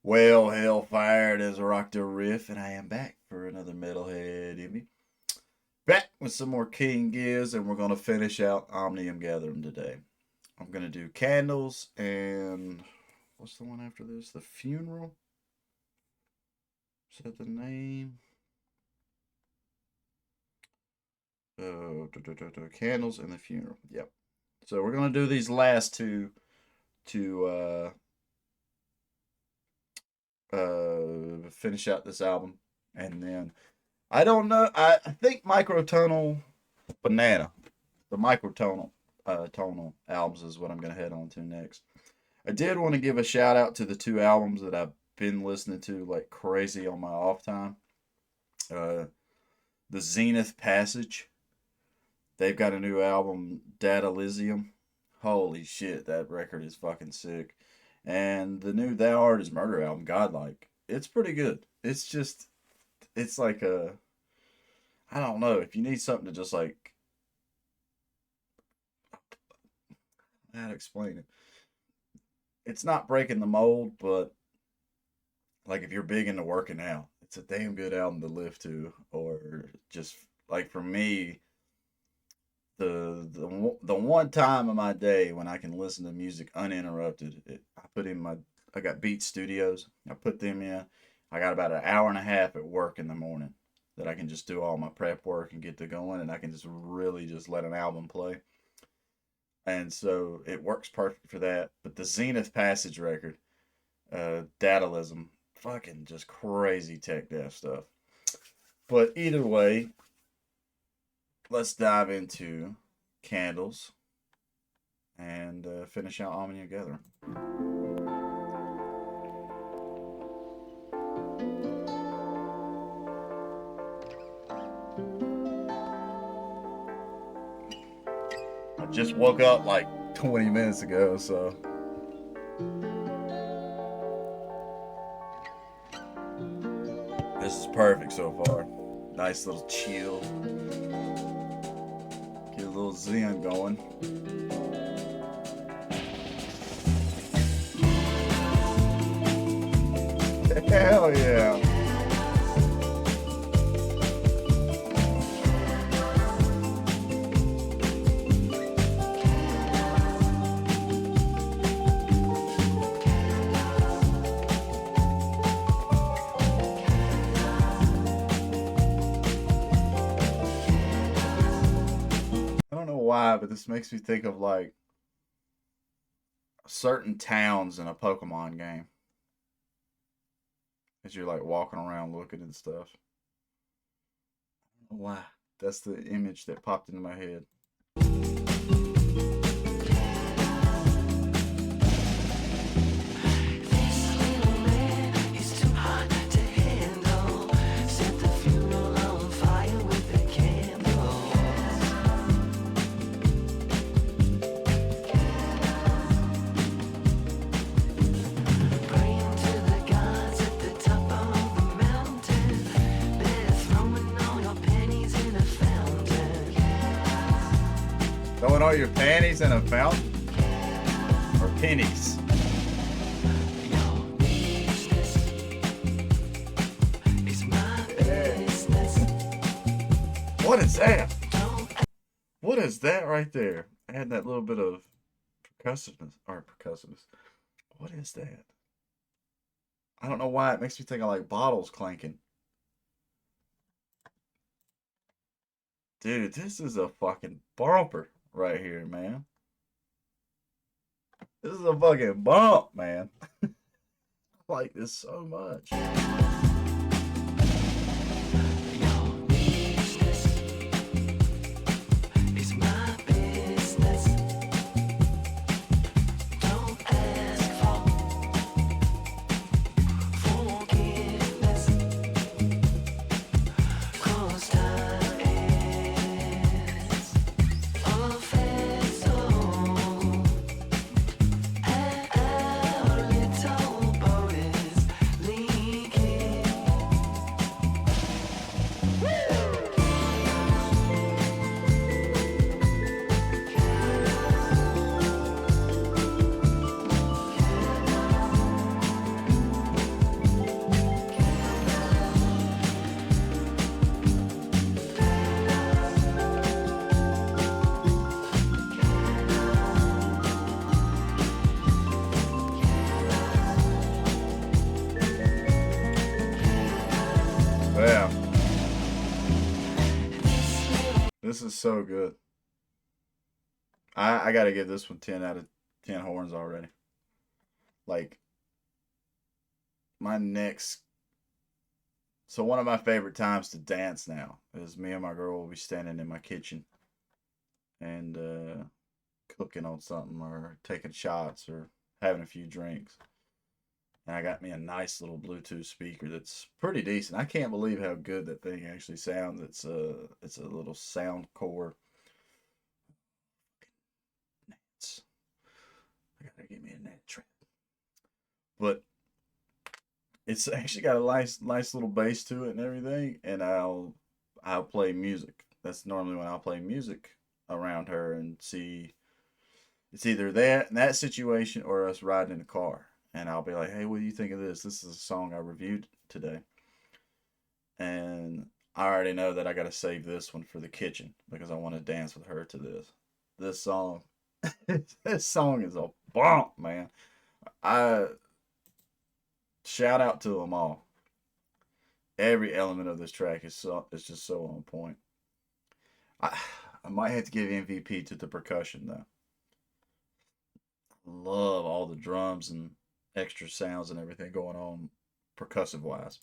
Well, hellfire, it is RockdaRiff, and I am back for another Metalhead Envy. Back with some more King Giz, and we're going to finish out Omnium Gatherum today. I'm going to do Candles, and what's the one after this? The Funeral? Is that the name? Candles and the Funeral. Yep. So we're going to do these last two to finish out this album, and then I don't know. I think Microtonal Banana, the Microtonal tonal albums is what I'm gonna head on to next. I did want to give a shout out to the two albums that I've been listening to like crazy on my off time. The Zenith Passage. They've got a new album, Data Elysium. Holy shit, that record is fucking sick. And the new Thou Art Is Murder album, Godlike. It's pretty good. It's just, it's like a, I don't know, if you need something to just like, how to explain it. It's not breaking the mold, but like if you're big into working out, it's a damn good album to live to. Or just like for me, the one time of my day when I can listen to music uninterrupted, I got Beat Studios. I put them in. I got about an hour and a half at work in the morning that I can just do all my prep work and get to going, and I can just really just let an album play. And so it works perfect for that. But the Zenith Passage record, Datalism, fucking just crazy tech death stuff. But either way, let's dive into Candles and finish out Omnium Gatherum. I just woke up like 20 minutes ago, so this is perfect so far. Nice little chill. Get a little zen going. Hell yeah. Why, but this makes me think of like certain towns in a Pokemon game as you're like walking around looking and stuff. I don't know why. That's the image that popped into my head. Throwing all your panties in a fountain? Or pennies? What is that? What is that right there? Add that little bit of percussiveness. What is that? I don't know why it makes me think of like bottles clanking. Dude, this is a fucking bumper right here, man. This is a fucking bump, man. I like this so much. Yeah. This is so good. I gotta give this one 10 out of 10 horns already. Like, my next. So, one of my favorite times to dance now is me and my girl will be standing in my kitchen and cooking on something or taking shots or having a few drinks. And I got me a nice little Bluetooth speaker that's pretty decent. I can't believe how good that thing actually sounds. It's a little sound core. Nats. I gotta get me a Nat trap. But it's actually got a nice little bass to it and everything. And I'll play music. That's normally when I'll play music around her and see. It's either that situation or us riding in the car. And I'll be like, hey, what do you think of this? This is a song I reviewed today. And I already know that I got to save this one for the kitchen because I want to dance with her to this. This song, this song is a bomb, man. I shout out to them all. Every element of this track is just so on point. I I might have to give MVP to the percussion though. Love all the drums and extra sounds and everything going on percussive wise.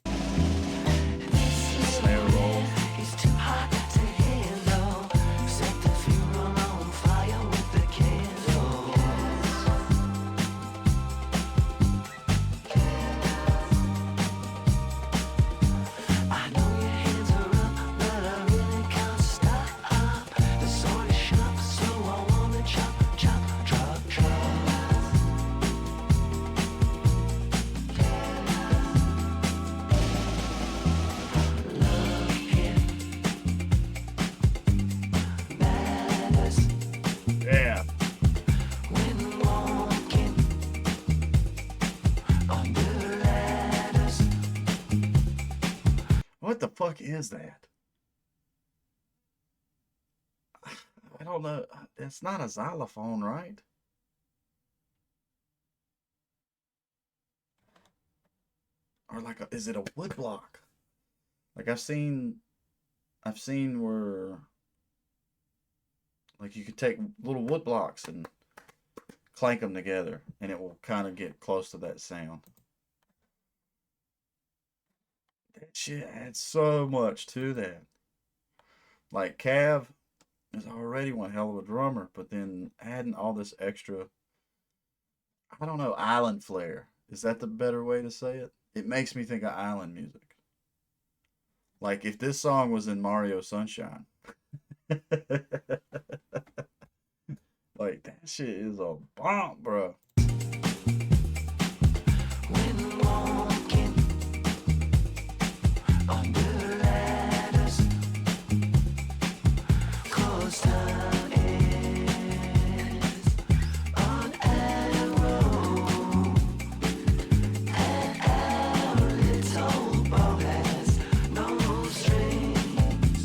Snare roll. It's too hot to handle. Set the funeral on fire with the candles. I know your hands are up, but I really can't stop. The sword is sharp, so I wanna chop, chop, drop, drop. Yeah. What the fuck is that? I don't know. It's not a xylophone, right? Or like, is it a wood block? Like I've seen where, like you could take little wood blocks and clank them together, and it will kind of get close to that sound. That shit adds so much to that. Like Cav is already one hell of a drummer, but then adding all this extra, I don't know, island flair. Is that the better way to say it? It makes me think of island music. Like if this song was in Mario Sunshine. Like that shit is a bomb, bro. When walking under ladders, 'cause time is an arrow, and our little bow has no strings.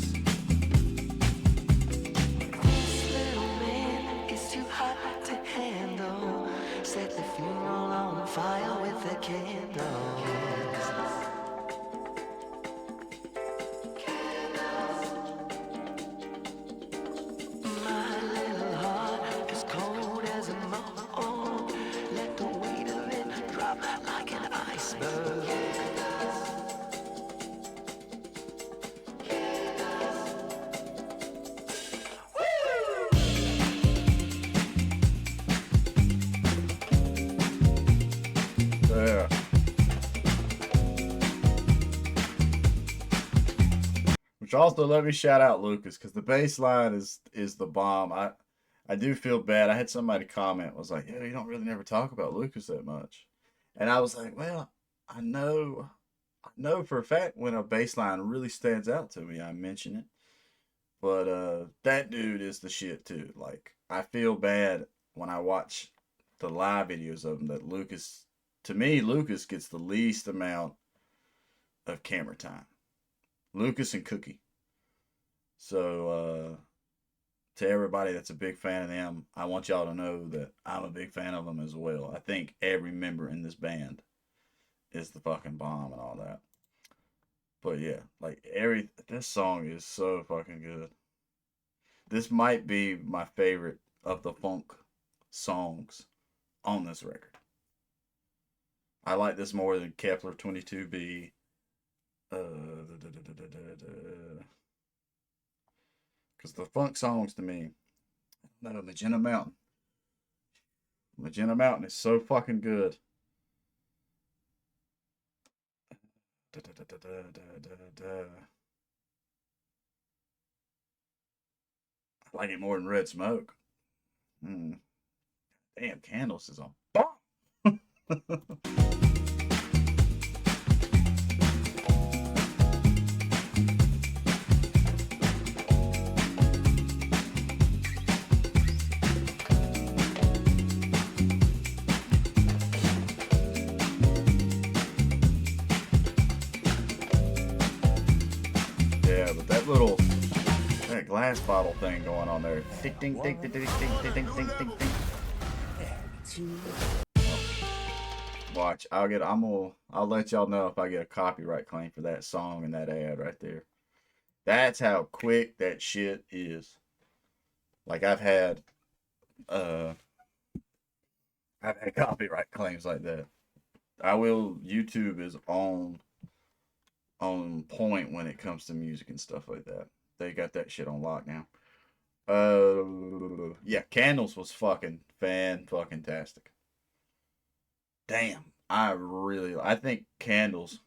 This little man is too hot to handle. Set the funeral on fire with the candles. My little heart is cold as a mold. Let the weight of it drop like an iceberg. Yeah. Which also let me shout out Lucas because the bass line is the bomb. I do feel bad. I had somebody comment was like, "Yeah, you don't really never talk about Lucas that much," and I was like, "Well, I know for a fact when a bass line really stands out to me, I mention it. But that dude is the shit too. Like I feel bad when I watch the live videos of him that Lucas, to me, Lucas gets the least amount of camera time. Lucas and Cookie. So to everybody that's a big fan of them, I want y'all to know that I'm a big fan of them as well. I think every member in this band is the fucking bomb and all that. But yeah, like this song is so fucking good. This might be my favorite of the funk songs on this record. I like this more than Kepler 22B. Because the funk songs to me, no, Magenta Mountain. Magenta Mountain is so fucking good. I like it more than Red Smoke. Mm. Damn, Candles is a bomb. Yeah, but that glass bottle thing going on there. Ding ding ding ding ding ding ding ding ding ding. Watch, I'll let y'all know if I get a copyright claim for that song and that ad right there. That's how quick that shit is. Like uh I've had copyright claims like that. YouTube is on point when it comes to music and stuff like that. They got that shit on lock now. Yeah, Candles was fucking tastic. Damn, I think Candles.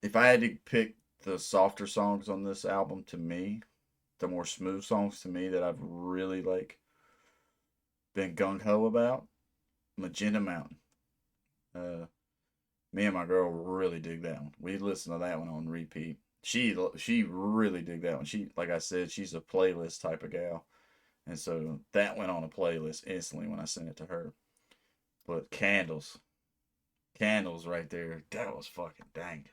If I had to pick the softer songs on this album, to me, the more smooth songs to me that I've really like been gung ho about, Magenta Mountain. Uh, Me and my girl really dig that one. We listen to that one on repeat. She really dig that one. She, like I said, she's a playlist type of gal, and so that went on a playlist instantly when I sent it to her. But Candles right there, that was fucking dang.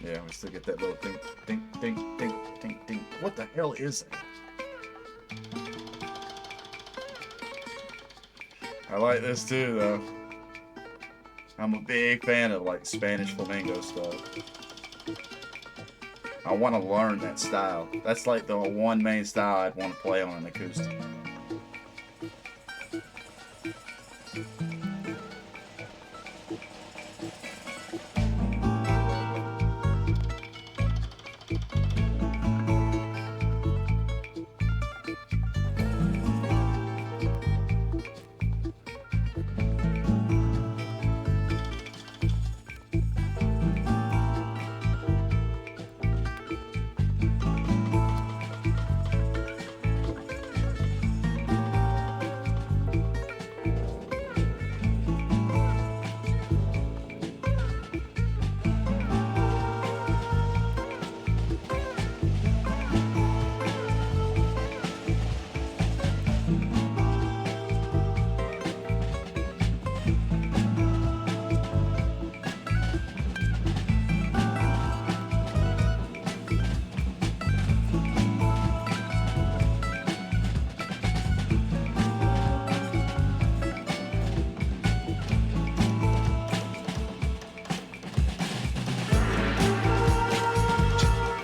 Yeah, we still get that little ding, ding, ding, ding, ding, ding. What the hell is that? I like this too, though. I'm a big fan of like Spanish flamenco stuff. I want to learn that style. That's like the one main style I'd want to play on an acoustic.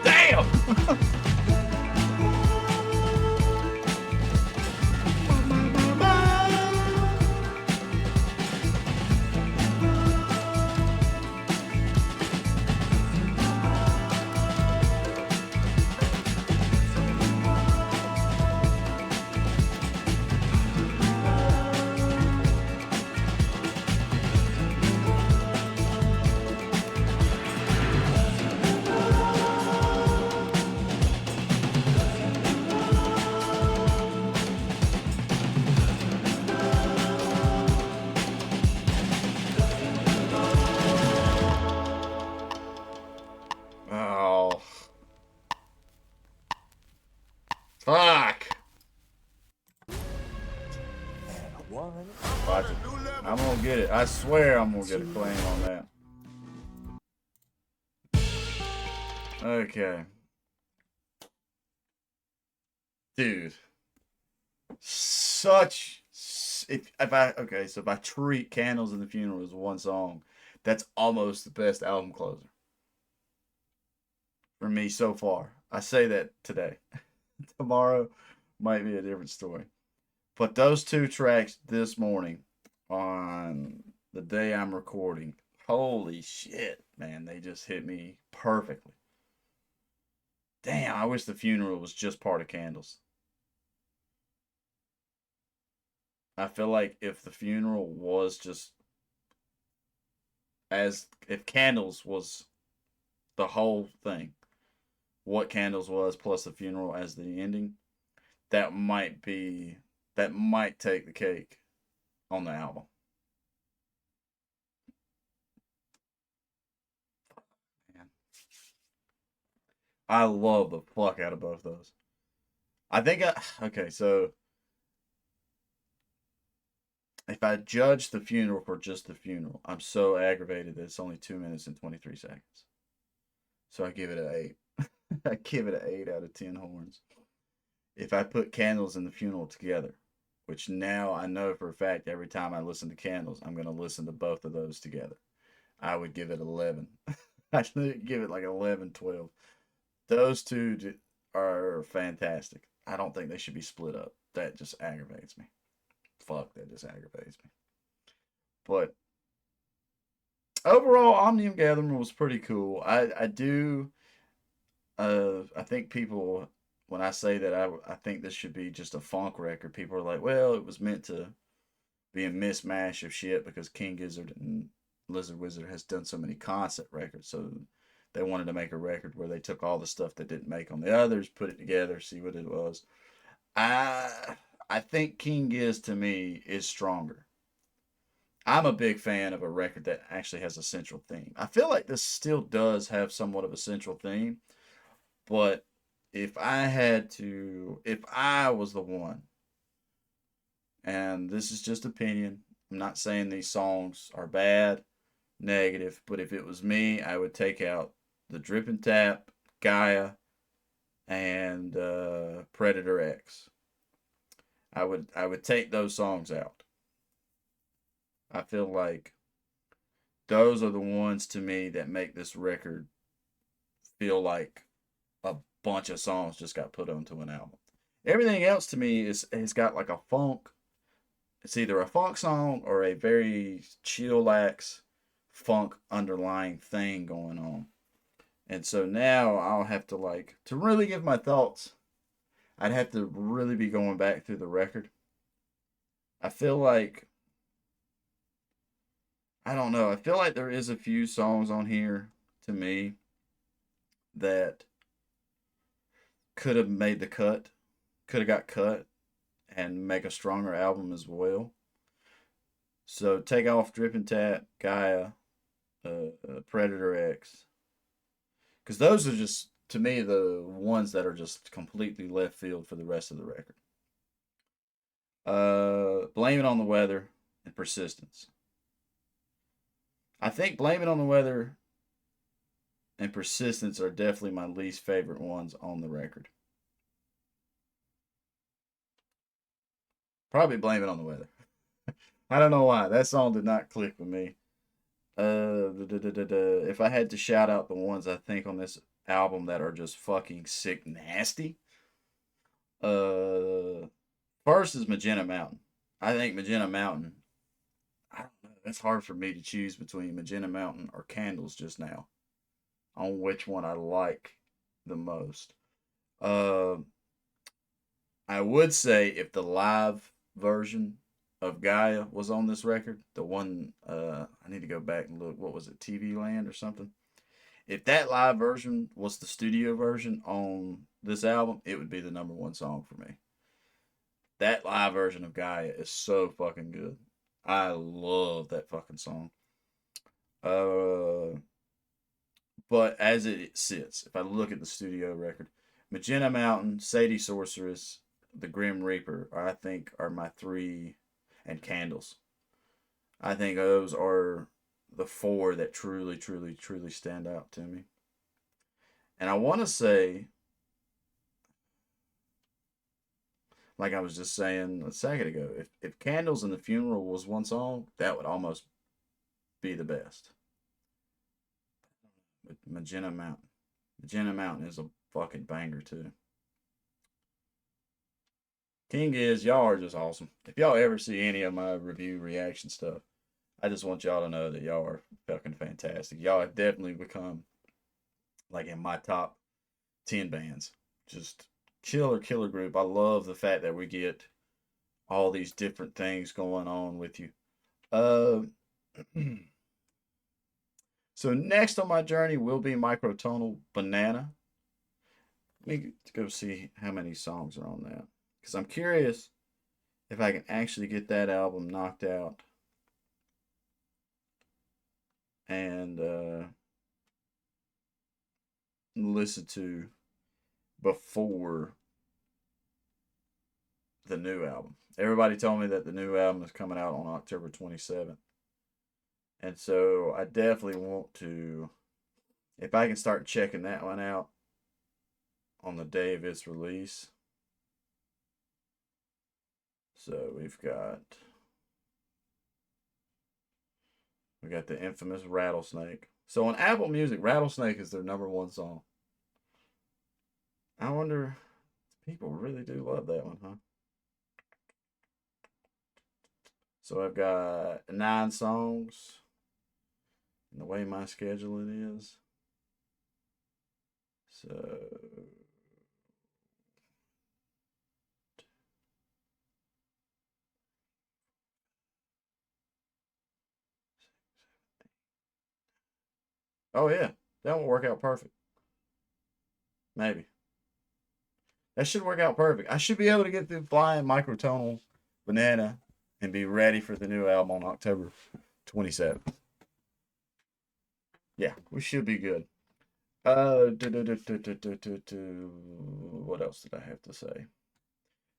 Damn! Oh, fuck! Watch it. I'm gonna get it. I swear I'm gonna get a claim on that. Okay. Dude. If I okay, so if I treat Candles in the Funeral as one song, That's almost the best album closer for me so far. I say that today. Tomorrow might be a different story. But those two tracks this morning on the day I'm recording, holy shit, man, they just hit me perfectly. Damn, I wish the funeral was just part of Candles. I feel like if the funeral was just as if Candles was the whole thing, what Candles was plus the funeral as the ending, that might be that might take the cake on the album. Man, I love the fuck out of both those. I think I okay, so if I judge the funeral for just the funeral, I'm so aggravated that it's only 2 minutes and 23 seconds. So I give it an 8. I give it an 8 out of 10 horns. If I put Candles and the funeral together, which now I know for a fact every time I listen to Candles, I'm going to listen to both of those together, I would give it 11. I'd give it like 11, 12. Those two are fantastic. I don't think they should be split up. That just aggravates me. Fuck, that just aggravates me. But overall, Omnium Gatherum was pretty cool. I do. I think people, when I say that I think this should be just a funk record, people are like, well, it was meant to be a mismatch of shit because King Gizzard and Lizard Wizard has done so many concept records. So they wanted to make a record where they took all the stuff that didn't make on the others, put it together, see what it was. I think King Giz to me is stronger. I'm a big fan of a record that actually has a central theme. I feel like this still does have somewhat of a central theme, but if I was the one, and this is just opinion, I'm not saying these songs are bad, negative, but if it was me, I would take out the Drip and Tap, Gaia, and Predator X. I would take those songs out. I feel like those are the ones to me that make this record feel like a bunch of songs just got put onto an album. Everything else to me is has got like a funk. It's either a funk song or a very chillax funk underlying thing going on. And so now I'll have to like to really give my thoughts. I'd have to really be going back through the record. I feel like I don't know. I feel like there is a few songs on here to me that could have made the cut, could have got cut and make a stronger album as well. So take off Drip and Tap, Gaia, Predator X, because those are just to me the ones that are just completely left field for the rest of the record. Blame It on the Weather and Persistence. I think Blame It on the Weather and Persistence are definitely my least favorite ones on the record. Probably Blame It on the Weather. I don't know why. That song did not click with me. If I had to shout out the ones I think on this album that are just fucking sick nasty, uh, first is Magenta Mountain. I think Magenta Mountain. I don't know. It's hard for me to choose between Magenta Mountain or Candles just now on which one I like the most. Uh, I would say if the live version of Gaia was on this record, the one I need to go back and look. What was it, TV Land or something? If that live version was the studio version on this album, it would be the number one song for me. That live version of Gaia is so fucking good. I love that fucking song. Uh, but as it sits, if I look at the studio record, Magenta Mountain, Sadie Sorceress, The Grim Reaper, I think are my three, and Candles. I think those are the four that truly, truly, truly stand out to me. And I want to say, like I was just saying a second ago, if Candles and the Funeral was one song, that would almost be the best. with Magenta Mountain. Magenta Mountain is a fucking banger too. King is, y'all are just awesome. If y'all ever see any of my review reaction stuff, I just want y'all to know that y'all are fucking fantastic. Y'all have definitely become like in my top 10 bands. Just killer group. I love the fact that we get all these different things going on with you. Uh, so next on my journey will be Microtonal Banana. Let me go see how many songs are on that. Because I'm curious if I can actually get that album knocked out and listen to before the new album. Everybody told me that the new album is coming out on October 27th. And so I definitely want to, if I can start checking that one out on the day of its release. So we got the infamous Rattlesnake. So on Apple Music, Rattlesnake is their #1 song. I wonder, people really do love that one, huh? So I've got 9 songs. And the way my schedule it is. So oh yeah, that will work out perfect. Maybe. That should work out perfect. I should be able to get through Flying Microtonal Banana and be ready for the new album on October 27th. Yeah, we should be good. What else did I have to say?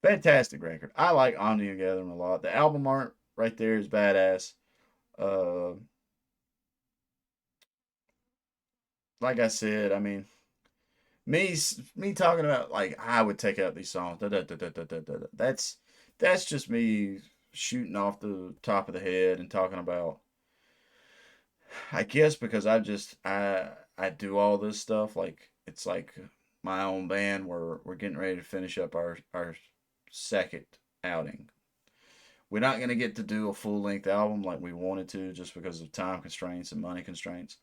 Fantastic record. I like Omnium Gatherum a lot. The album art right there is badass. Uh, like I said, I mean, me talking about like I would take out these songs. That's just me shooting off the top of the head and talking about. I guess because I do all this stuff like it's like my own band. We're getting ready to finish up our second outing. We're not gonna get to do a full length album like we wanted to just because of time constraints and money constraints.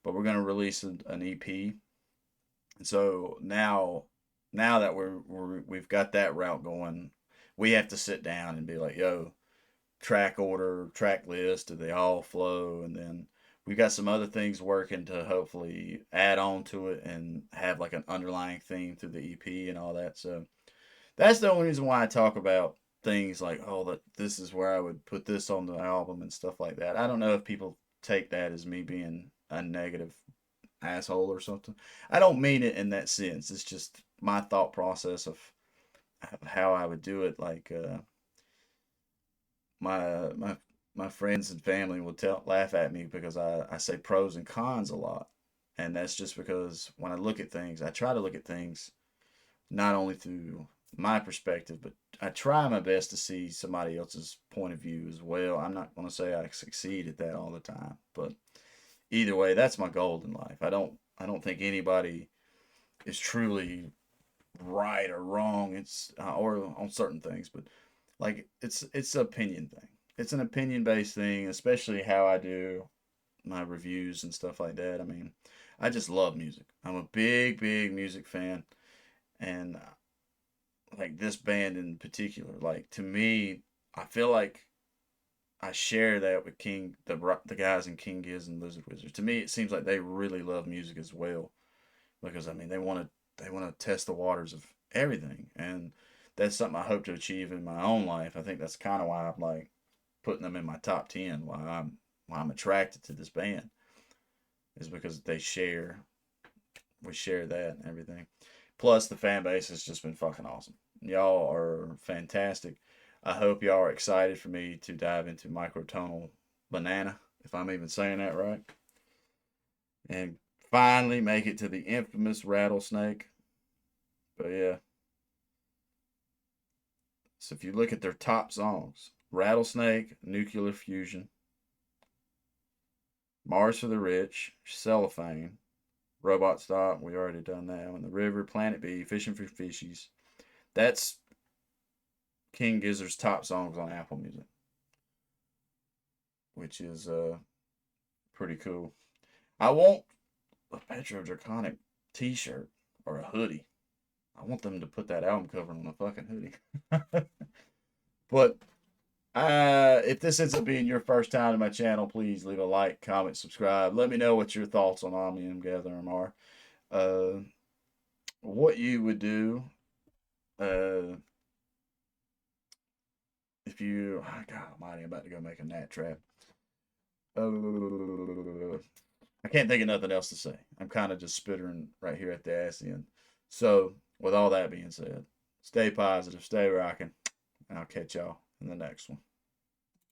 But we're gonna release an EP. And so now that we've got that route going, we have to sit down and be like, yo, track order, track list, do they all flow? And then we've got some other things working to hopefully add on to it and have like an underlying theme through the EP and all that. So that's the only reason why I talk about things like, oh, that this is where I would put this on the album and stuff like that. I don't know if people take that as me being a negative asshole or something. I don't mean it in that sense. It's just my thought process of how I would do it. Like my friends and family will laugh at me because I say pros and cons a lot, and that's just because when I look at things, I try to look at things not only through my perspective, but I try my best to see somebody else's point of view as well. I'm not going to say I succeed at that all the time, but either way, that's my goal in life. I don't think anybody is truly right or wrong. It's or on certain things, but like it's an opinion thing. It's an opinion based thing, especially how I do my reviews and stuff like that. I mean, I just love music. I'm a big music fan, and like this band in particular, like to me, I feel like I share that with the guys in King Giz and Lizard Wizard. To me, it seems like they really love music as well, because I mean they want to test the waters of everything, and that's something I hope to achieve in my own life. I think that's kind of why I'm like putting them in my top 10. Why I'm attracted to this band is because we share that and everything. Plus, the fan base has just been fucking awesome. Y'all are fantastic. I hope y'all are excited for me to dive into Microtonal Banana, if I'm even saying that right, and finally make it to the infamous Rattlesnake. But yeah, so if you look at their top songs, Rattlesnake, Nuclear Fusion, Mars for the Rich, Cellophane, Robot Stop, we already done that. In the River, Planet B, Fishing for Fishies. That's King Gizzard's top songs on Apple Music, which is pretty cool. I want a Petro Draconic t-shirt or a hoodie. I want them to put that album cover on a fucking hoodie. But if this ends up being your first time to my channel, please leave a like, comment, subscribe. Let me know what your thoughts on Omnium Gatherum are. What you would do if you... Oh, God almighty, I'm about to go make a gnat trap. I can't think of nothing else to say. I'm kind of just spittering right here at the ass end. So, with all that being said, stay positive, stay rocking, and I'll catch y'all in the next one.